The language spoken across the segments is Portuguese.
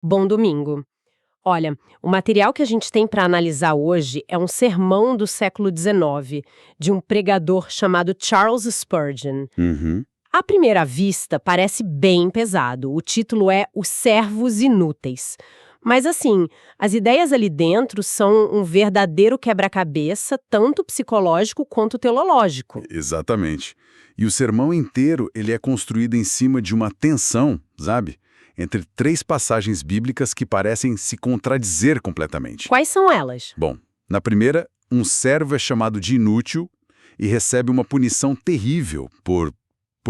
Bom domingo. Olha, o material que a gente tem para analisar hoje é um sermão do século XIX, de um pregador chamado Charles Spurgeon. Uhum. À primeira vista, parece bem pesado. O título é Os Servos Inúteis. Mas assim, as ideias ali dentro são um verdadeiro quebra-cabeça, tanto psicológico quanto teológico. Exatamente. E o sermão inteiro ele é construído em cima de uma tensão, sabe? Entre três passagens bíblicas que parecem se contradizer completamente. Quais são elas? Bom, na primeira, um servo é chamado de inútil e recebe uma punição terrível por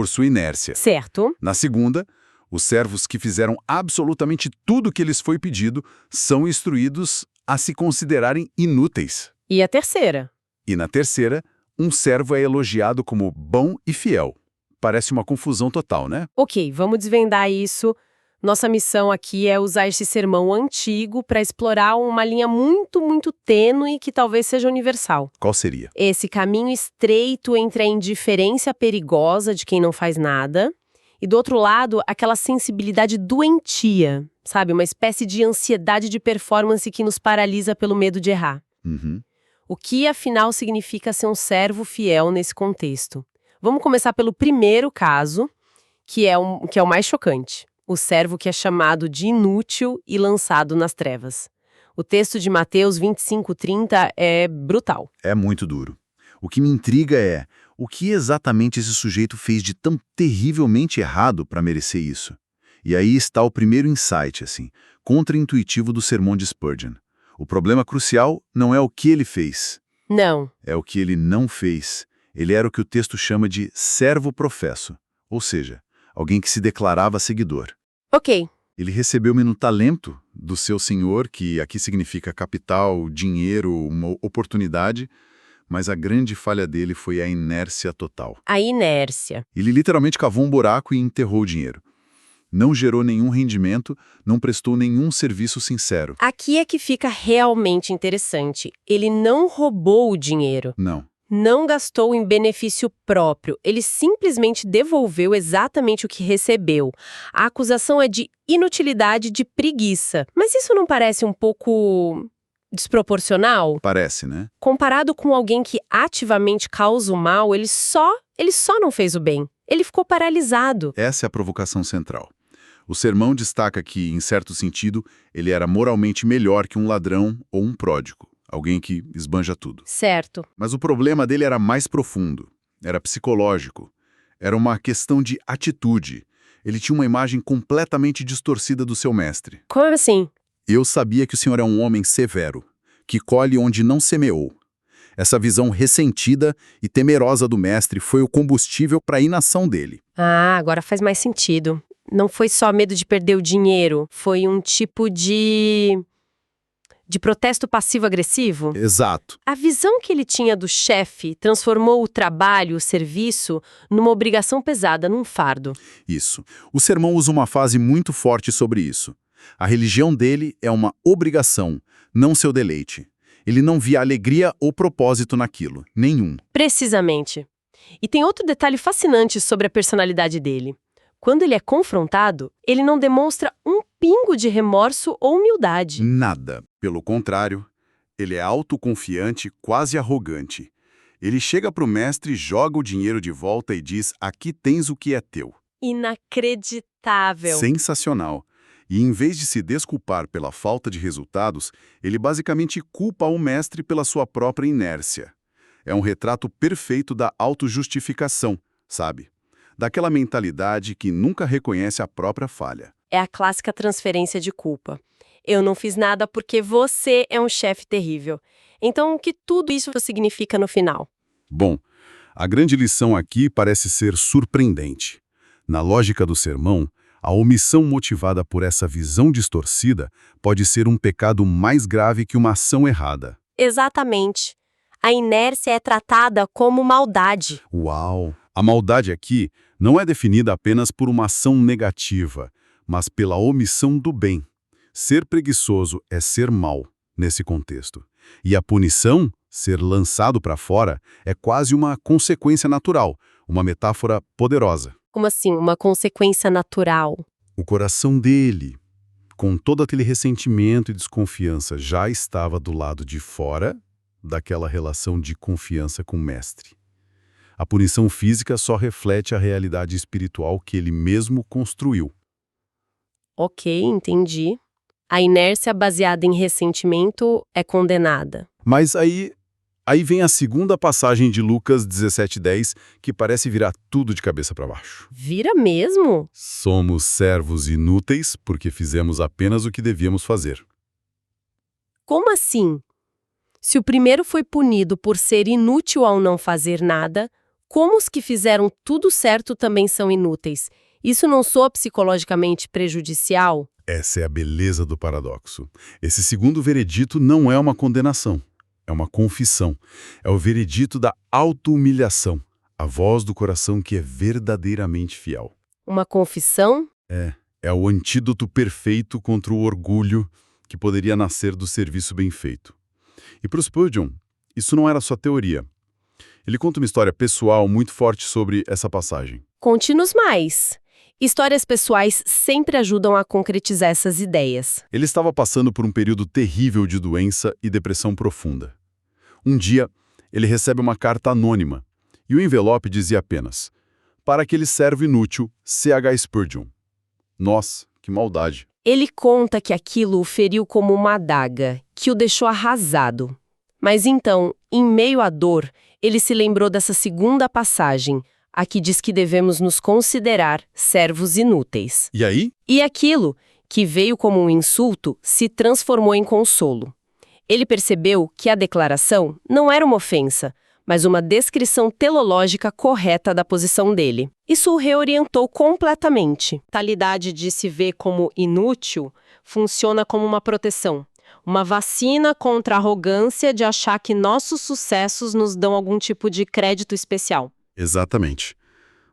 sua inércia. Certo. Na segunda, os servos que fizeram absolutamente tudo o que lhes foi pedido são instruídos a se considerarem inúteis. E a terceira? E na terceira, um servo é elogiado como bom e fiel. Parece uma confusão total, né? Ok, vamos desvendar isso. Nossa missão aqui é usar esse sermão antigo para explorar uma linha muito tênue que talvez seja universal. Qual seria? Esse caminho estreito entre a indiferença perigosa de quem não faz nada e, do outro lado, aquela sensibilidade doentia, sabe? Uma espécie de ansiedade de performance que nos paralisa pelo medo de errar. Uhum. O que, afinal, significa ser um servo fiel nesse contexto? Vamos começar pelo primeiro caso, que é o mais chocante. O servo que é chamado de inútil e lançado nas trevas. O texto de Mateus 25:30 é brutal. É muito duro. O que me intriga é o que exatamente esse sujeito fez de tão terrivelmente errado para merecer isso. E aí está o primeiro insight, assim, contra-intuitivo do sermão de Spurgeon. O problema crucial não é o que ele fez, Não. é o que ele não fez. Ele era o que o texto chama de servo professo, ou seja, alguém que se declarava seguidor. Ok. Ele recebeu um talento do seu senhor, que aqui significa capital, dinheiro, uma oportunidade, mas a grande falha dele foi a inércia total. A inércia. Ele literalmente cavou um buraco e enterrou o dinheiro. Não gerou nenhum rendimento, não prestou nenhum serviço sincero. Aqui é que fica realmente interessante. Ele não roubou o dinheiro. Não gastou em benefício próprio, ele simplesmente devolveu exatamente o que recebeu. A acusação é de inutilidade, de preguiça. Mas isso não parece um pouco desproporcional? Parece, né? Comparado com alguém que ativamente causa o mal, ele só não fez o bem. Ele ficou paralisado. Essa é a provocação central. O sermão destaca que, em certo sentido, ele era moralmente melhor que um ladrão ou um pródigo. Alguém que esbanja tudo. Certo. Mas o problema dele era mais profundo. Era psicológico. Era uma questão de atitude. Ele tinha uma imagem completamente distorcida do seu mestre. Como assim? Eu sabia que o senhor é um homem severo, que colhe onde não semeou. Essa visão ressentida e temerosa do mestre foi o combustível para a inação dele. Ah, agora faz mais sentido. Não foi só medo de perder o dinheiro, foi um tipo de protesto passivo-agressivo? Exato. A visão que ele tinha do chefe transformou o trabalho, o serviço, numa obrigação pesada, num fardo. Isso. O sermão usa uma frase muito forte sobre isso. A religião dele é uma obrigação, não seu deleite. Ele não via alegria ou propósito naquilo, nenhum. Precisamente. E tem outro detalhe fascinante sobre a personalidade dele. Quando ele é confrontado, ele não demonstra um pingo de remorso ou humildade. Nada. Pelo contrário, ele é autoconfiante, quase arrogante. Ele chega para o mestre, joga o dinheiro de volta e diz: aqui tens o que é teu. Inacreditável. Sensacional. E em vez de se desculpar pela falta de resultados, ele basicamente culpa o mestre pela sua própria inércia. É um retrato perfeito da autojustificação, sabe? Daquela mentalidade que nunca reconhece a própria falha. É a clássica transferência de culpa. Eu não fiz nada porque você é um chefe terrível. Então, o que tudo isso significa no final? Bom, a grande lição aqui parece ser surpreendente. Na lógica do sermão, a omissão motivada por essa visão distorcida pode ser um pecado mais grave que uma ação errada. Exatamente. A inércia é tratada como maldade. Uau! A maldade aqui não é definida apenas por uma ação negativa, mas pela omissão do bem. Ser preguiçoso é ser mau, nesse contexto. E a punição, ser lançado para fora, é quase uma consequência natural, uma metáfora poderosa. Como assim, uma consequência natural? O coração dele, com todo aquele ressentimento e desconfiança, já estava do lado de fora daquela relação de confiança com o mestre. A punição física só reflete a realidade espiritual que ele mesmo construiu. Ok, entendi. A inércia baseada em ressentimento é condenada. Mas aí vem a segunda passagem de Lucas 17:10, que parece virar tudo de cabeça para baixo. Vira mesmo? Somos servos inúteis porque fizemos apenas o que devíamos fazer. Como assim? Se o primeiro foi punido por ser inútil ao não fazer nada, como os que fizeram tudo certo também são inúteis? Isso não soa psicologicamente prejudicial? Essa é a beleza do paradoxo. Esse segundo veredito não é uma condenação, é uma confissão. É o veredito da auto-humilhação, a voz do coração que é verdadeiramente fiel. Uma confissão? É o antídoto perfeito contra o orgulho que poderia nascer do serviço bem feito. E para o Spurgeon, isso não era só teoria. Ele conta uma história pessoal muito forte sobre essa passagem. Conte-nos mais. Histórias pessoais sempre ajudam a concretizar essas ideias. Ele estava passando por um período terrível de doença e depressão profunda. Um dia, ele recebe uma carta anônima, e o envelope dizia apenas: para aquele servo inútil, C.H. Spurgeon. Nossa, que maldade. Ele conta que aquilo o feriu como uma adaga, que o deixou arrasado. Mas então, em meio à dor, ele se lembrou dessa segunda passagem, a que diz que devemos nos considerar servos inúteis. E aí? E aquilo, que veio como um insulto, se transformou em consolo. Ele percebeu que a declaração não era uma ofensa, mas uma descrição teológica correta da posição dele. Isso o reorientou completamente. A mentalidade de se ver como inútil funciona como uma proteção, uma vacina contra a arrogância de achar que nossos sucessos nos dão algum tipo de crédito especial. Exatamente.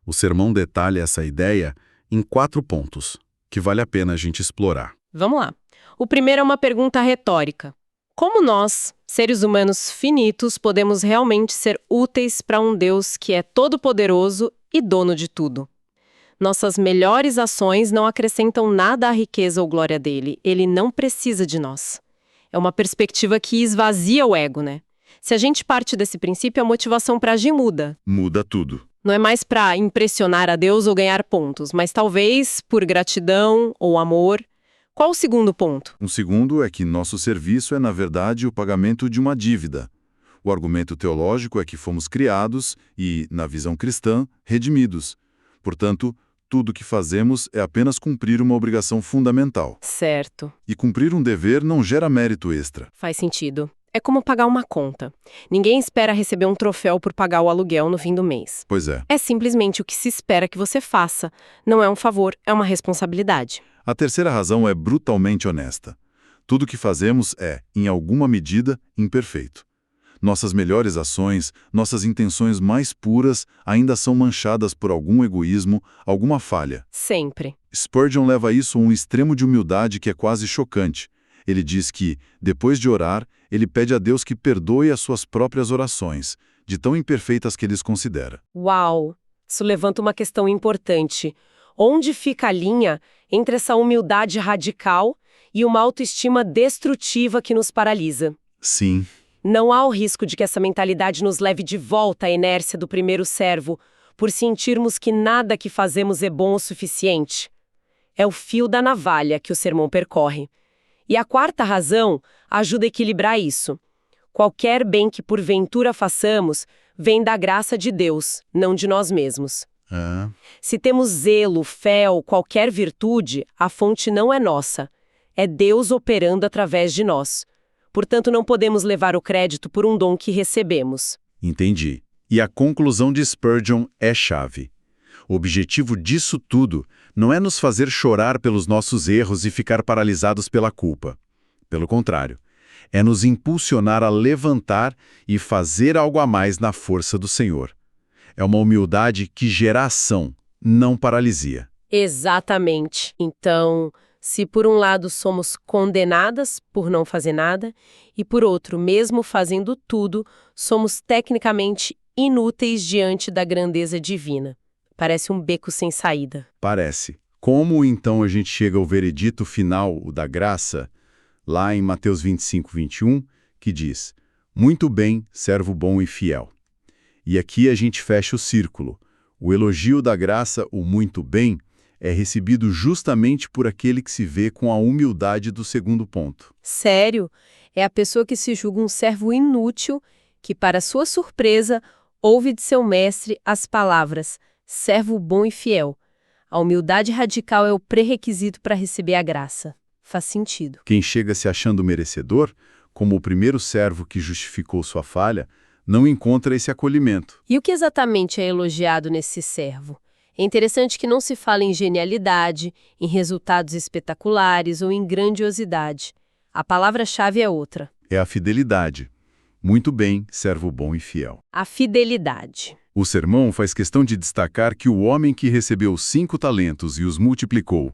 O sermão detalha essa ideia em 4 pontos, que vale a pena a gente explorar. Vamos lá. O primeiro é uma pergunta retórica. Como nós, seres humanos finitos, podemos realmente ser úteis para um Deus que é todo-poderoso e dono de tudo? Nossas melhores ações não acrescentam nada à riqueza ou glória dele. Ele não precisa de nós. É uma perspectiva que esvazia o ego, né? Se a gente parte desse princípio, a motivação para agir muda. Muda tudo. Não é mais para impressionar a Deus ou ganhar pontos, mas talvez por gratidão ou amor. Qual o segundo ponto? Um segundo é que nosso serviço é, na verdade, o pagamento de uma dívida. O argumento teológico é que fomos criados e, na visão cristã, redimidos. Portanto, tudo que fazemos é apenas cumprir uma obrigação fundamental. Certo. E cumprir um dever não gera mérito extra. Faz sentido. É como pagar uma conta. Ninguém espera receber um troféu por pagar o aluguel no fim do mês. Pois é. É simplesmente o que se espera que você faça. Não é um favor, é uma responsabilidade. A terceira razão é brutalmente honesta. Tudo que fazemos é, em alguma medida, imperfeito. Nossas melhores ações, nossas intenções mais puras ainda são manchadas por algum egoísmo, alguma falha. Sempre. Spurgeon leva isso a um extremo de humildade que é quase chocante. Ele diz que, depois de orar, ele pede a Deus que perdoe as suas próprias orações, de tão imperfeitas que ele as considera. Uau! Isso levanta uma questão importante. Onde fica a linha entre essa humildade radical e uma autoestima destrutiva que nos paralisa? Sim. Não há o risco de que essa mentalidade nos leve de volta à inércia do primeiro servo, por sentirmos que nada que fazemos é bom o suficiente. É o fio da navalha que o sermão percorre. E a quarta razão ajuda a equilibrar isso. Qualquer bem que porventura façamos vem da graça de Deus, não de nós mesmos. Se temos zelo, fé ou qualquer virtude, a fonte não é nossa. É Deus operando através de nós. Portanto, não podemos levar o crédito por um dom que recebemos. Entendi. E a conclusão de Spurgeon é chave. O objetivo disso tudo não é nos fazer chorar pelos nossos erros e ficar paralisados pela culpa. Pelo contrário, é nos impulsionar a levantar e fazer algo a mais na força do Senhor. É uma humildade que gera ação, não paralisia. Exatamente. Então, se por um lado somos condenadas por não fazer nada, e por outro, mesmo fazendo tudo, somos tecnicamente inúteis diante da grandeza divina. Parece um beco sem saída. Parece. Como então a gente chega ao veredito final, o da graça, lá em Mateus 25, 21, que diz: "Muito bem, servo bom e fiel." E aqui a gente fecha o círculo. O elogio da graça, o muito bem, é recebido justamente por aquele que se vê com a humildade do segundo ponto. Sério? É a pessoa que se julga um servo inútil, que, para sua surpresa, ouve de seu mestre as palavras servo bom e fiel. A humildade radical é o pré-requisito para receber a graça. Faz sentido. Quem chega se achando merecedor, como o primeiro servo que justificou sua falha, não encontra esse acolhimento. E o que exatamente é elogiado nesse servo? É interessante que não se fala em genialidade, em resultados espetaculares ou em grandiosidade. A palavra-chave é outra. É a fidelidade. Muito bem, servo bom e fiel. A fidelidade. O sermão faz questão de destacar que o homem que recebeu 5 talentos e os multiplicou,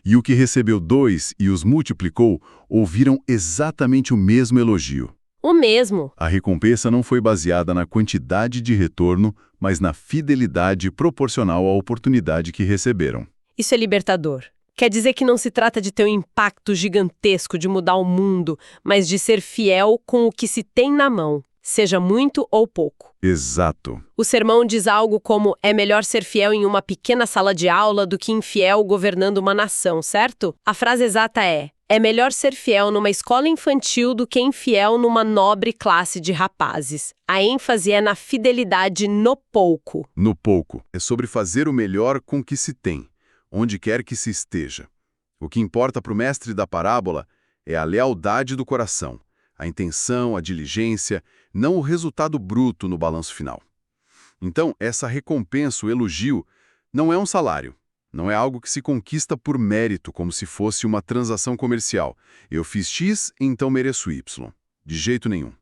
e o que recebeu 2 e os multiplicou, ouviram exatamente o mesmo elogio. O mesmo. A recompensa não foi baseada na quantidade de retorno, mas na fidelidade proporcional à oportunidade que receberam. Isso é libertador. Quer dizer que não se trata de ter um impacto gigantesco de mudar o mundo, mas de ser fiel com o que se tem na mão, seja muito ou pouco. Exato. O sermão diz algo como: é melhor ser fiel em uma pequena sala de aula do que infiel governando uma nação, certo? A frase exata é melhor ser fiel numa escola infantil do que infiel numa nobre classe de rapazes. A ênfase é na fidelidade no pouco. No pouco. É sobre fazer o melhor com o que se tem, onde quer que se esteja. O que importa para o mestre da parábola é a lealdade do coração, a intenção, a diligência, não o resultado bruto no balanço final. Então, essa recompensa, o elogio, não é um salário. Não é algo que se conquista por mérito, como se fosse uma transação comercial. Eu fiz X, então mereço Y. De jeito nenhum.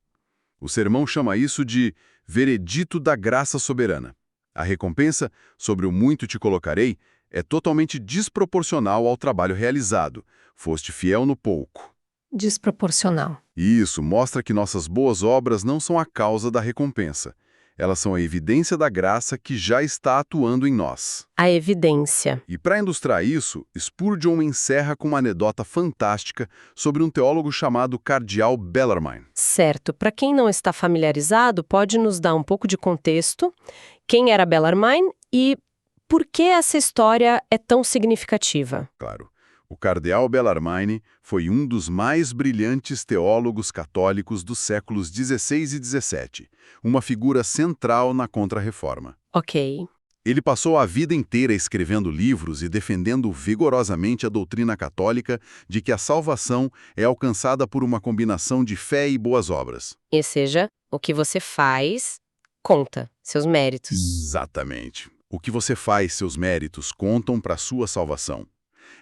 O sermão chama isso de veredito da graça soberana. A recompensa, sobre o muito te colocarei, é totalmente desproporcional ao trabalho realizado. Foste fiel no pouco. Desproporcional. Isso mostra que nossas boas obras não são a causa da recompensa. Elas são a evidência da graça que já está atuando em nós. A evidência. E para ilustrar isso, Spurgeon encerra com uma anedota fantástica sobre um teólogo chamado Cardeal Bellarmine. Certo. Para quem não está familiarizado, pode nos dar um pouco de contexto? Quem era Bellarmine e por que essa história é tão significativa? Claro. O Cardeal Bellarmine foi um dos mais brilhantes teólogos católicos dos séculos XVI e XVII, uma figura central na Contra-Reforma. Ok. Ele passou a vida inteira escrevendo livros e defendendo vigorosamente a doutrina católica de que a salvação é alcançada por uma combinação de fé e boas obras. Ou seja, o que você faz conta, seus méritos. Exatamente. O que você faz, seus méritos, contam para a sua salvação.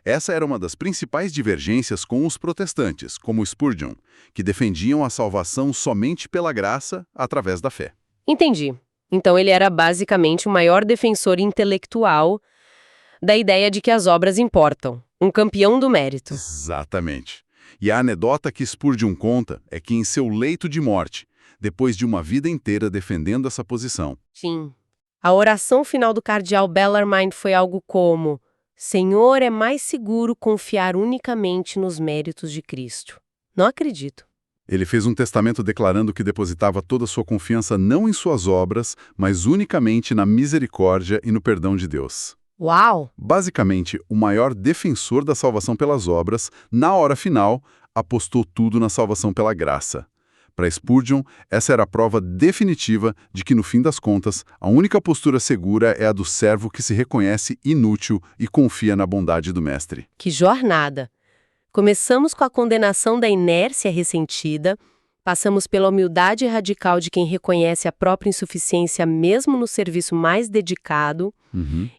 Essa era uma das principais divergências com os protestantes, como Spurgeon, que defendiam a salvação somente pela graça, através da fé. Entendi. Então ele era basicamente o maior defensor intelectual da ideia de que as obras importam, um campeão do mérito. Exatamente. E a anedota que Spurgeon conta é que em seu leito de morte, depois de uma vida inteira defendendo essa posição. Sim. A oração final do cardeal Bellarmine foi algo como: Senhor, é mais seguro confiar unicamente nos méritos de Cristo. Não acredito. Ele fez um testamento declarando que depositava toda a sua confiança não em suas obras, mas unicamente na misericórdia e no perdão de Deus. Uau! Basicamente, o maior defensor da salvação pelas obras, na hora final, apostou tudo na salvação pela graça. Para Spurgeon, essa era a prova definitiva de que, no fim das contas, a única postura segura é a do servo que se reconhece inútil e confia na bondade do mestre. Que jornada! Começamos com a condenação da inércia ressentida, passamos pela humildade radical de quem reconhece a própria insuficiência mesmo no serviço mais dedicado,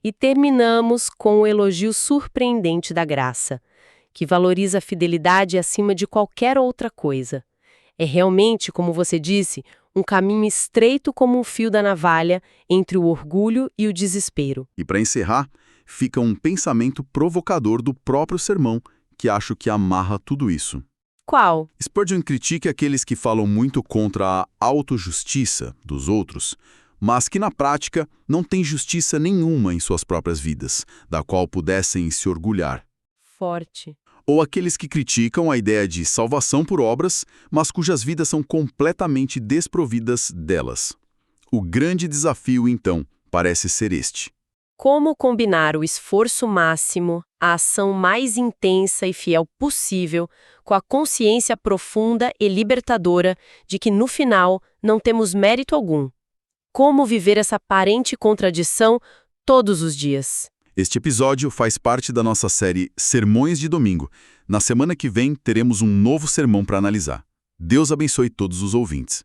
e terminamos com o elogio surpreendente da graça, que valoriza a fidelidade acima de qualquer outra coisa. É realmente, como você disse, um caminho estreito como um fio da navalha entre o orgulho e o desespero. E para encerrar, fica um pensamento provocador do próprio sermão, que acho que amarra tudo isso. Qual? Spurgeon critica aqueles que falam muito contra a autojustiça dos outros, mas que na prática não têm justiça nenhuma em suas próprias vidas, da qual pudessem se orgulhar. Forte. Ou aqueles que criticam a ideia de salvação por obras, mas cujas vidas são completamente desprovidas delas. O grande desafio, então, parece ser este. Como combinar o esforço máximo, a ação mais intensa e fiel possível, com a consciência profunda e libertadora de que, no final, não temos mérito algum? Como viver essa aparente contradição todos os dias? Este episódio faz parte da nossa série Sermões de Domingo. Na semana que vem, teremos um novo sermão para analisar. Deus abençoe todos os ouvintes.